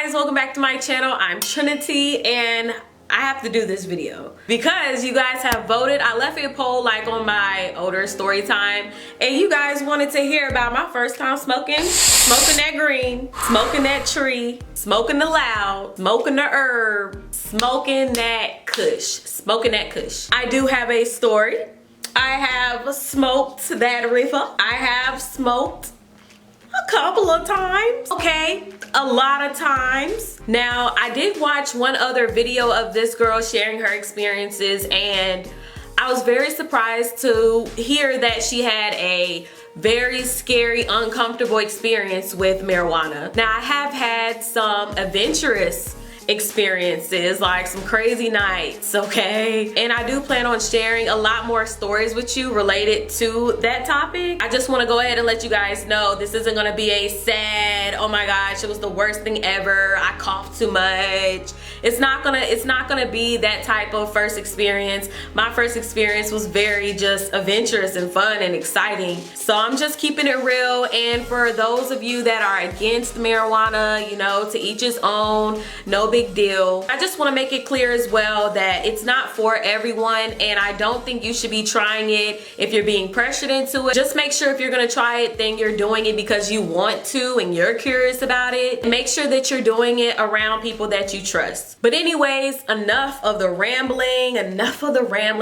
guys, welcome back to my channel. I'm Trinity and I have to do this video because you guys have voted. I left a poll like on my older story time and you guys wanted to hear about my first time smoking that green, smoking that tree, smoking the loud, smoking the herb, smoking that kush. I do have a story. I have smoked that reefer. I have smoked a couple of times, okay, a lot of times. Now, I did watch one other video of this girl sharing her experiences and I was very surprised to hear that she had a very scary, uncomfortable experience with marijuana. Now, I have had some adventurous experiences, like some crazy nights, okay? And I do plan on sharing a lot more stories with you related to that topic. I just want to go ahead and let you guys know this isn't going to be a sad, oh my gosh, it was the worst thing ever, I coughed too much. It's not gonna be that type of first experience. My first experience was very just adventurous and fun and exciting. So I'm just keeping it real. And for those of you that are against marijuana, you know, to each his own, no big deal. I just want to make it clear as well that it's not for everyone and I don't think you should be trying it if you're being pressured into it. Just make sure if you're gonna try it, then you're doing it because you want to and you're curious about it. Make sure that you're doing it around people that you trust. But anyways, enough of the rambling,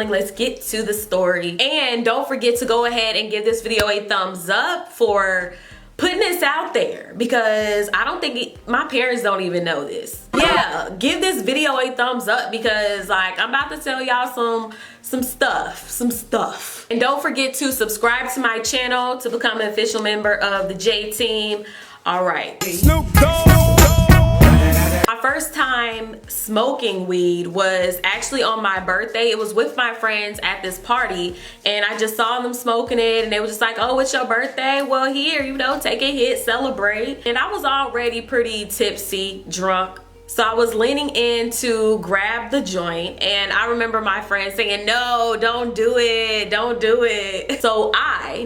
let's get to the story. And don't forget to go ahead and give this video a thumbs up for putting this out there because I don't think my parents don't even know this. Yeah, give this video a thumbs up because like I'm about to tell y'all some stuff. And don't forget to subscribe to my channel to become an official member of the J team. All right. My first time smoking weed was actually on my birthday. It was with my friends at this party and I just saw them smoking it and they were just like, oh, it's your birthday? Well, here, you know, take a hit, celebrate. And I was already pretty tipsy, drunk. So I was leaning in to grab the joint and I remember my friend saying, no, don't do it, don't do it. So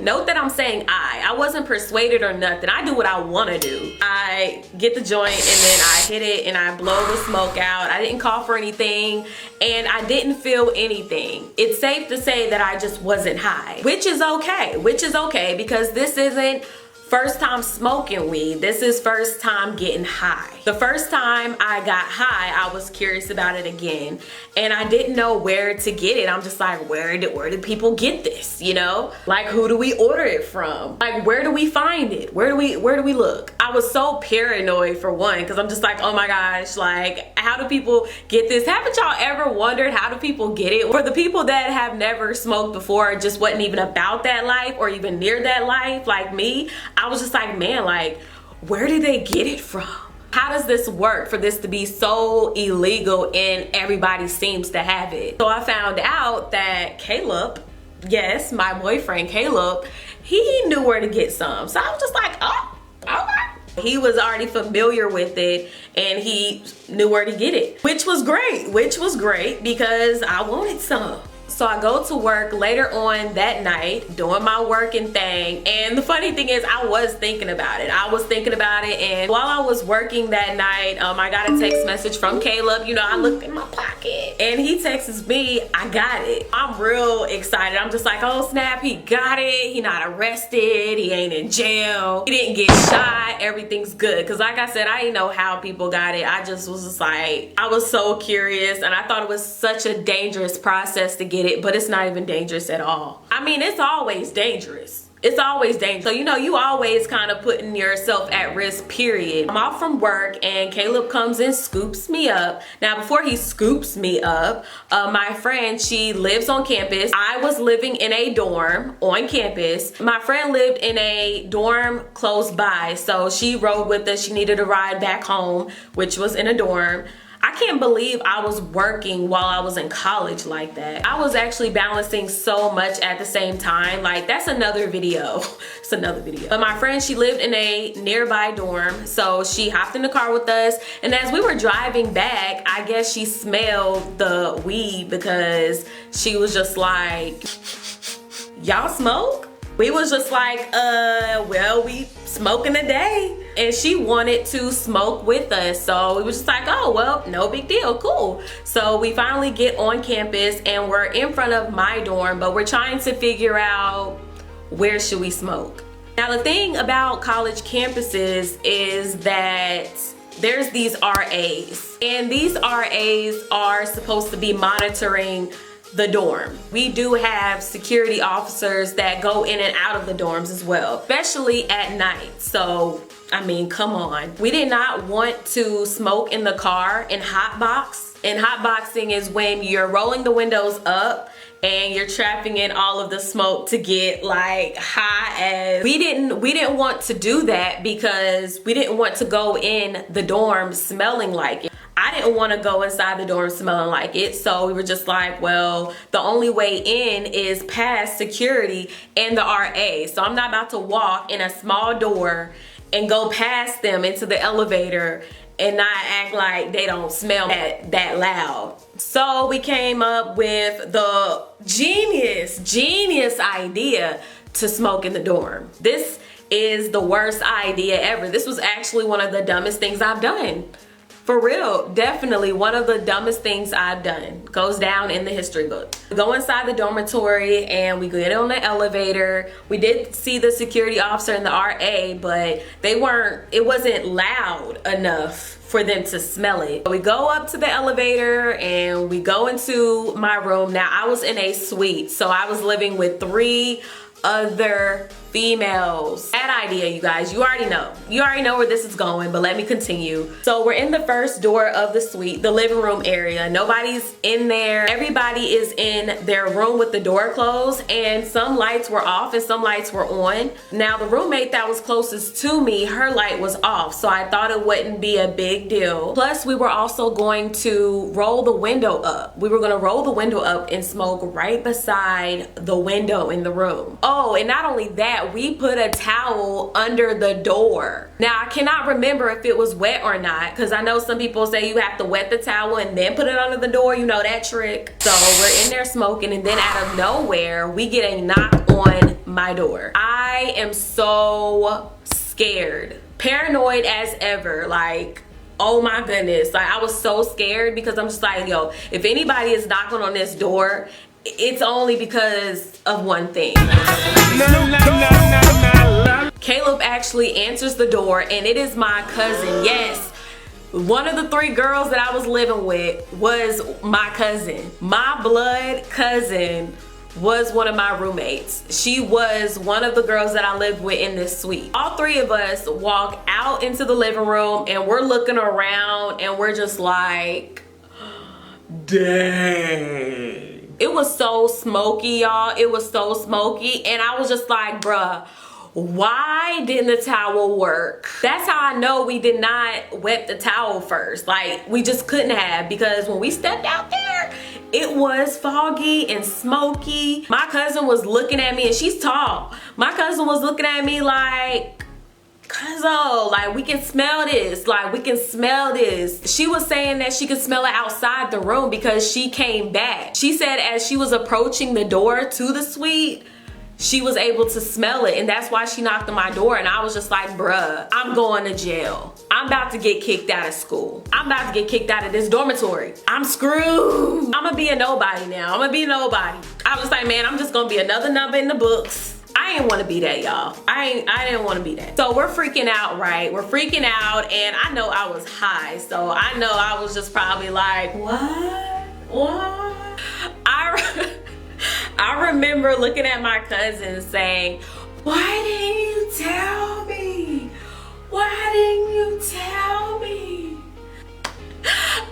note that I'm saying I wasn't persuaded or nothing. I do what I want to do. I get the joint and then I hit it and I blow the smoke out. I didn't cough or anything and I didn't feel anything. It's safe to say that I just wasn't high, which is okay because this isn't first time smoking weed. This is first time getting high. The first time I got high, I was curious about it again and I didn't know where to get it. I'm just like, where did people get this, you know? Like, who do we order it from? Like, where do we find it? Where do we look? I was so paranoid for one because I'm just like, oh my gosh, like, how do people get this? Haven't y'all ever wondered how do people get it? For the people that have never smoked before, just wasn't even about that life or even near that life like me, I was just like, man, like, where did they get it from? How does this work for this to be so illegal and everybody seems to have it? So I found out that Caleb, yes, my boyfriend Caleb, he knew where to get some. So I was just like, oh, all right. He was already familiar with it and he knew where to get it, which was great because I wanted some. So I go to work later on that night doing my working thing and the funny thing is I was thinking about it. And while I was working that night, I got a text message from Caleb. You know, I looked in my pocket and he texts me, I got it. I'm real excited. I'm just like, oh snap, he got it. He not arrested. He ain't in jail. He didn't get shot. Everything's good. Cause like I said, I didn't know how people got it. I just was just like, I was so curious and I thought it was such a dangerous process to get it, but it's not even dangerous at all. I mean, it's always dangerous. It's always dangerous. So, you know, you always kind of putting yourself at risk, period. I'm off from work and Caleb comes and scoops me up. Now, before he scoops me up, my friend, she lives on campus. I was living in a dorm on campus. My friend lived in a dorm close by. So she rode with us. She needed a ride back home, which was in a dorm. I can't believe I was working while I was in college like that. I was actually balancing so much at the same time. Like, that's another video. It's another video. But my friend, she lived in a nearby dorm, so she hopped in the car with us. And as we were driving back, I guess she smelled the weed because she was just like, y'all smoke? We was just like, well, we smoking today. and she wanted to smoke with us. So we was just like, oh, well, no big deal, cool. So we finally get on campus and we're in front of my dorm, but we're trying to figure out where should we smoke. Now the thing about college campuses is that there's these RAs, and these RAs are supposed to be monitoring the dorm. We do have security officers that go in and out of the dorms as well, especially at night. So, I mean, come on. We did not want to smoke in the car and hotbox. And hotboxing is when you're rolling the windows up and you're trapping in all of the smoke to get like high as. We didn't want to do that because we didn't want to go in the dorm smelling like it. I didn't want to go inside the dorm smelling like it, so we were just like, well, the only way in is past security and the RA. So I'm not about to walk in a small door and go past them into the elevator and not act like they don't smell that loud. So we came up with the genius idea to smoke in the dorm. This is the worst idea ever. This was actually one of the dumbest things I've done. For real, definitely one of the dumbest things I've done. Goes down in the history book. We go inside the dormitory and we get on the elevator. We did see the security officer and the RA, but it wasn't loud enough for them to smell it. We go up to the elevator and we go into my room. Now I was in a suite, so I was living with 3 other females. Bad idea, you guys. You already know where this is going, but let me continue. So we're in the first door of the suite, the living room area. Nobody's in there. Everybody is in their room with the door closed, and some lights were off and some lights were on. Now the roommate that was closest to me, her light was off, so I thought it wouldn't be a big deal. Plus we were also going to roll the window up. We were gonna roll the window up and smoke right beside the window in the room. Oh, and not only that, we put a towel under the door. Now I cannot remember if it was wet or not, because I know some people say you have to wet the towel and then put it under the door. You know that trick. So we're in there smoking, and then out of nowhere we get a knock on my door. I am so scared, paranoid as ever, like, oh my goodness. Like, I was so scared because I'm just like, yo, if anybody is knocking on this door, it's only because of one thing. Caleb actually answers the door, and it is my cousin. Yes, one of the 3 girls that I was living with was my cousin. My blood cousin was one of my roommates. She was one of the girls that I lived with in this suite. All 3 of us walk out into the living room and we're looking around and we're just like, dang. It was so smoky, y'all. It was so smoky, and I was just like, bruh, why didn't the towel work? That's how I know we did not wet the towel first. Like, we just couldn't have, because when we stepped out there, it was foggy and smoky. My cousin was looking at me, and she's tall. My cousin was looking at me like, cuzzo, like, we can smell this. Like, we can smell this. She was saying that she could smell it outside the room because she came back. She said as she was approaching the door to the suite, she was able to smell it, and that's why she knocked on my door. And I was just like, bruh, I'm going to jail. I'm about to get kicked out of school. I'm about to get kicked out of this dormitory. I'm screwed. I'm gonna be a nobody now. I'm gonna be a nobody. I was like, man, I'm just gonna be another number in the books. I didn't want to be that, y'all. I didn't want to be that. So we're freaking out, right? We're freaking out, and I know I was high, so I know I was just probably like, what? I remember looking at my cousin saying, why didn't you tell me? Why didn't you tell me?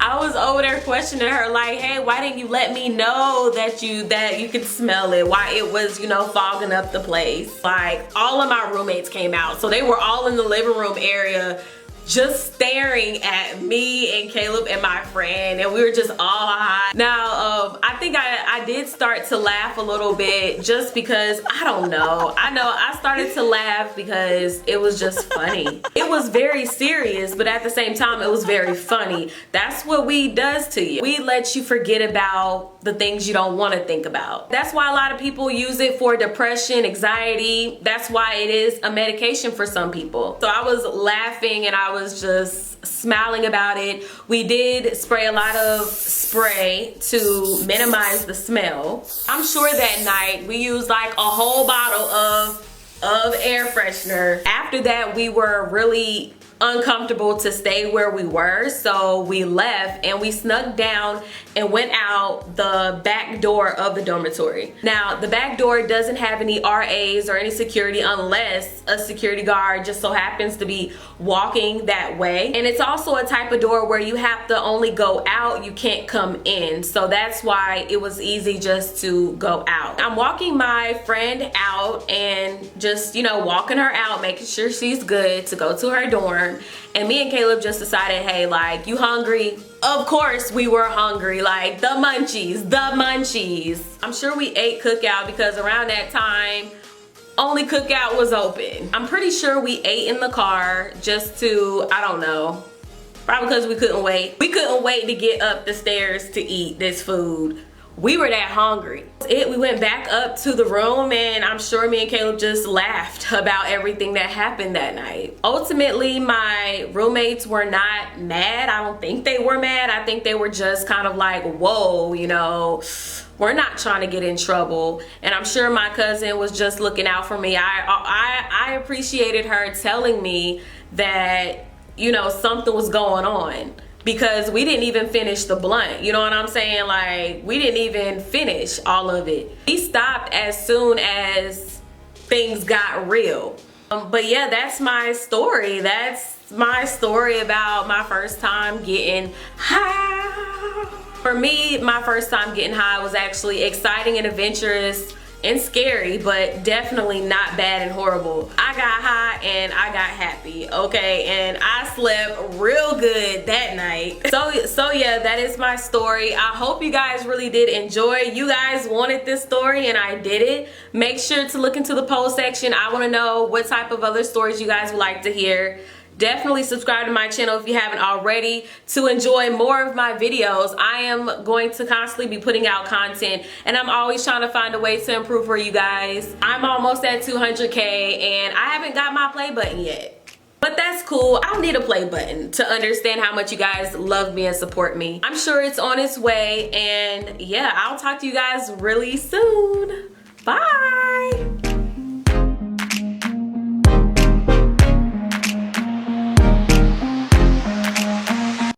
I was over there questioning her like, hey, why didn't you let me know that you could smell it? Why it was, you know, fogging up the place? Like, all of my roommates came out, so they were all in the living room area just staring at me and Caleb and my friend, and we were just all high. Now, I think I did start to laugh a little bit just because, I don't know. I started to laugh because it was just funny. It was very serious, but at the same time, it was very funny. That's what weed does to you. Weed lets you forget about the things you don't want to think about. That's why a lot of people use it for depression, anxiety. That's why it is a medication for some people. So I was laughing and I was just smiling about it. We did spray a lot of spray to minimize the smell. I'm sure that night we used like a whole bottle of air freshener. After that, we were really uncomfortable to stay where we were, so we left and we snuck down and went out the back door of the dormitory. Now, the back door doesn't have any RAs or any security unless a security guard just so happens to be walking that way. And it's also a type of door where you have to only go out, you can't come in. So that's why it was easy just to go out. I'm walking my friend out and just, you know, walking her out, making sure she's good to go to her dorm. And me and Caleb just decided, hey, like, you hungry? Of course we were hungry, like the munchies. I'm sure we ate Cookout because around that time, only Cookout was open. I'm pretty sure we ate in the car just to, I don't know, probably because we couldn't wait. We couldn't wait to get up the stairs to eat this food. We were that hungry. We went back up to the room and I'm sure me and Caleb just laughed about everything that happened that night. Ultimately, my roommates were not mad. I don't think they were mad. I think they were just kind of like, whoa, you know, we're not trying to get in trouble. And I'm sure my cousin was just looking out for me. I appreciated her telling me that, you know, something was going on, because we didn't even finish the blunt. You know what I'm saying? Like, we didn't even finish all of it. We stopped as soon as things got real. But yeah, that's my story. That's my story about my first time getting high. For me, my first time getting high was actually exciting and adventurous and scary, but definitely not bad and horrible. I got high and I got happy, okay? And I slept real good that night. So yeah, that is my story. I hope you guys really did enjoy. You guys wanted this story and I did it. Make sure to look into the poll section. I wanna know what type of other stories you guys would like to hear. Definitely subscribe to my channel if you haven't already to enjoy more of my videos. I am going to constantly be putting out content and I'm always trying to find a way to improve for you guys. I'm almost at 200K and I haven't got my play button yet. But that's cool. I don't need a play button to understand how much you guys love me and support me. I'm sure it's on its way, and yeah, I'll talk to you guys really soon. Bye.